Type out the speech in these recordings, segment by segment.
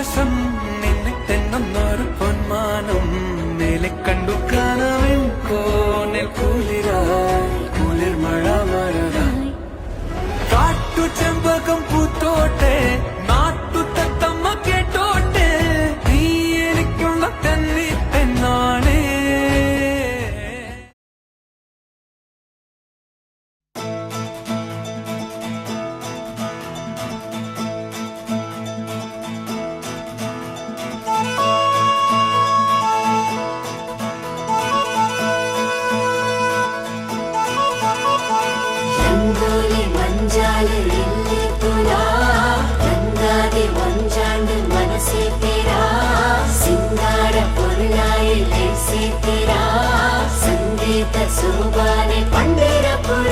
ആകാശം നിന്നെ തെന്നൊന്നൊരു പൊന്മാനം മേലെ കണ്ടു കാണാൻ കോണിൽ കുളിരായി കുളിർ മഴ മഴലായി കാട്ടു ചെമ്പകം പൂത്തോട്ടെ നാട്ടു തത്തമ്മ കേട്ടോട്ടെ നീ എനിക്കുള്ള തന്നി പെണ്ണാണേ. ರಂಗೋಲಿ ಮಂಜಾಲು ಇಲ್ಲಿ ತುಲಾ ರಂಗಾದೆ ಒಂಜಾಂಡು ಮನಸೇ ತೇರಾ ಸಿಂಗಾರ ಪೊರುಳಾಯಿ ಲೇಸೆ ತೇರಾ ಸಂಗೀತ ಸೋಬಾನೆ ಪಂಡರಪುರ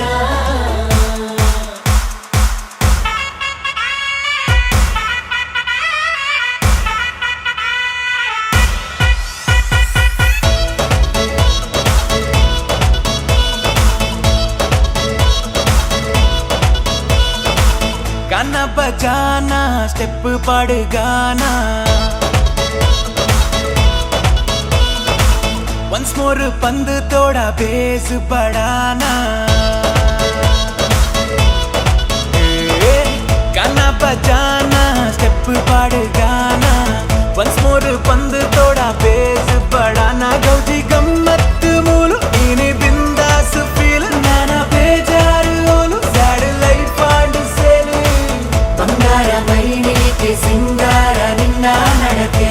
गाना बजाना स्टेप पाड़ गाना वंस मोर पंद तोड़ा बेस बढ़ाना गाना बजाना स्टेप पाड़ गाना वंस मोर पंद तोड़ा बेस बढ़ाना गौजी गम्मत मूलु इने बिंदास feel Nana बेजारू Olu sad life and cell ಬಂಗಾರ ಮೈನಿಗೆ ಸಿಂಗಾರ ನಿನ್ನ ನಡಕೆ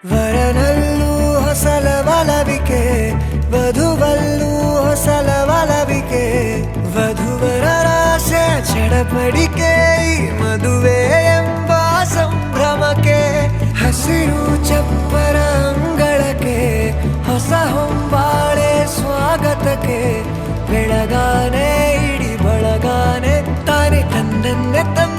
ವರನಲ್ಲೂ ಹೊಸಲ ಒಲವಿಕೆ ವಧುವಲ್ಲೂ ಹೊಸಲ ಒಲವಿಕೆ ವಧುವರರ ಆಸೆ ಚಡಪಡಿಕೆ ಈ ಮದುವೆ ಎಂಬ ಸಂಭ್ರಮಕ್ಕೆ ಹಸಿರು ಚಪ್ಪರ ಅಂಗಳಕ್ಕೆ ಹೊಸ ಹೊಂಬಾಳೆ ಸ್ವಾಗತಕ್ಕೆ ಬೆಳಗಾನೆ ಇಡಿ ಬಳಗಾನೆ ತಾನೆ ತಂದನ್ನೆ ತಮ್ಮ